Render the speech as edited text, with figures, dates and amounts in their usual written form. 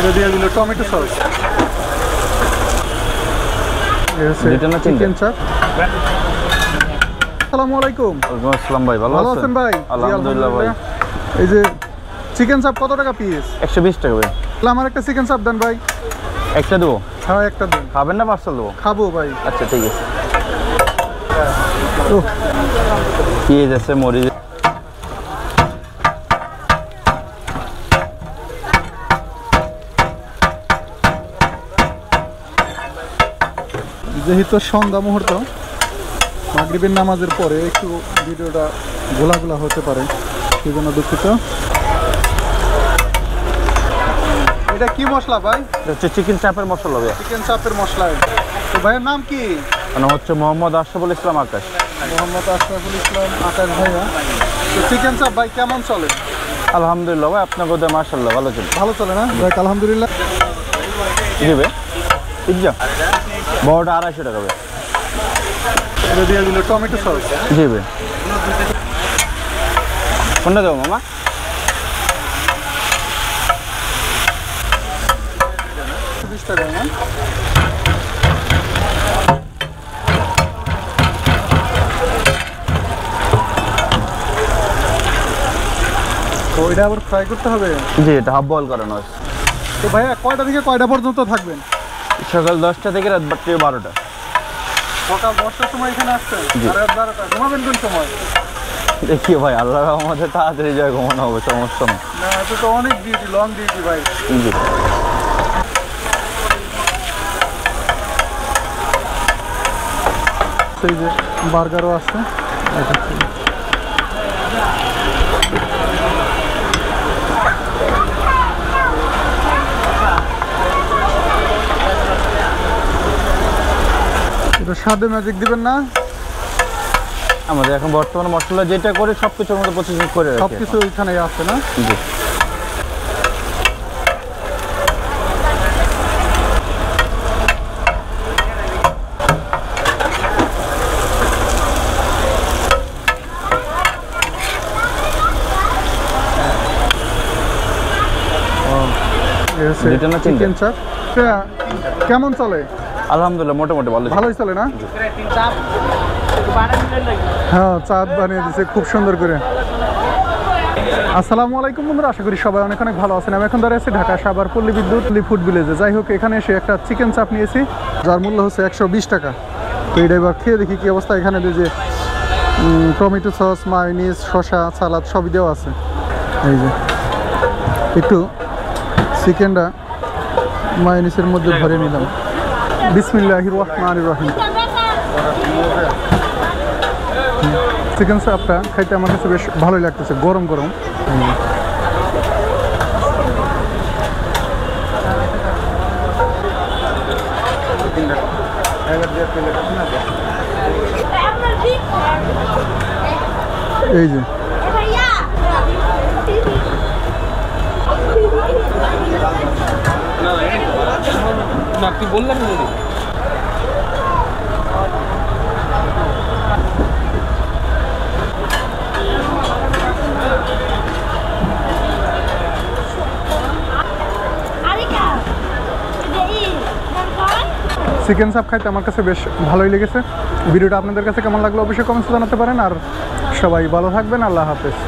এটা দিয়ে দিল টমেটো সস। চিকেন চাপ। আসসালামু আলাইকুম। ওয়ালাইকুম আসসালাম ভাই, ভালো আছেন ভাই? আলহামদুলিল্লাহ ভাই। এই যে চিকেন চাপ কত টাকা পিস? 120 টাকা ভাই। আমার একটা চিকেন চাপ দেন ভাই। একটা দেবো? হ্যাঁ একটা দেন। খাবেন না পার্সেল দেবো? খাবো ভাই। আচ্ছা ঠিক আছে। পেঁয়াজ আছে, মরিচ। যেহেতু সন্ধ্যা মুহূর্ত, মাগরিবের নামাজের পরে একটু ভিডিওটা গোলা হতে পারে, সেই জন্য দুঃখিত। এটা কি মশলা ভাই? হচ্ছে চিকেন চাপের মশলা ভাই। চিকেন চাপের মশলা। তো ভাইয়ের নাম কি? নাম হচ্ছে মোহাম্মদ আশরাফুল ইসলাম আকাশ। মোহাম্মদ আশরাফুল ইসলাম আকাশ ভাইয়া। তো চিকেন চাপ ভাই কেমন চলে? আলহামদুলিল্লাহ ভাই, আপনার বোধ হয় মাশাআল্লাহ ভালো চলে। ভালো চলে না ভাই? আলহামদুলিল্লাহ। জি ভাই, পিৎজা বড়টা 250 টাকা ভাই। এটা দিয়ে দিল টমেটো সস। জি ভাই। কোনটা দেবো মামা? টাকা না? তো এটা আবার ফ্রাই করতে হবে? জি, এটা হাফ বয়েল করানো আছে। তো ভাইয়া কয়টা থেকে কয়টা পর্যন্ত থাকবেন? সকাল 10টা থেকে রাত 12টা। সকাল 10টার সময় এখানে আসছেন আর রাত 12টা। ঘুমাবেন কোন সময়? দেখি ভাই, আল্লাহ আমাদের তাড়াতাড়ি যায় ঘুমানো হবে, সমস্যা না। না, এটা তো অনেক ডিউটি, লং ডিউটি ভাই। জি। সেই যে বার্গারও আছে। এটা স্বাদে ম্যাজিক দিবেন না? আমাদের এখন বর্তমানে মশলা যেটা করে সবকিছুর মধ্যে প্রসেসিং করে রাখি। সবকিছু এখানে আছে না? জি। চিকেন চাপ কেমন চলে? আলহামদুলিল্লাহ মোটামুটি ভালোই চলে না? হ্যাঁ, চাঁদ বানিয়ে দিচ্ছে খুব সুন্দর করে। আসসালামু আলাইকুম বন্ধুরা, আশা করি সবাই অনেক ভালো আছেন। আমি এখন দাঁড়িয়ে আছি ঢাকা সাভার পল্লী বিদ্যুৎ ফুড ভিলেজে। যাই হোক, এখানে এসে একটা চিকেন চাপ নিয়েছি, যার মূল্য হচ্ছে 120 টাকা। তো এটা এবার খেয়ে দেখি কি অবস্থা। এখানে যে টমেটো সস, মায়োনিজ, শসা, সালাদ সবই দেওয়া আছে। এই যে একটু চিকেনটা মায়োনিজের মধ্যে ভরে নিলাম। বিসমিল্লাহির রহমানির রহিম। চিকেন চাপটা খাইতে আমার কাছে বেশ ভালোই লাগতেছে, গরম গরম। এই যে আপনি বললেন চিকেন চাপ খাইতে আমার কাছে বেশ ভালোই লেগেছে। ভিডিওটা আপনাদের কাছে কেমন লাগলো অবশ্যই কমেন্টে জানাতে পারেন। আর সবাই ভালো থাকবেন। আল্লাহ হাফেজ।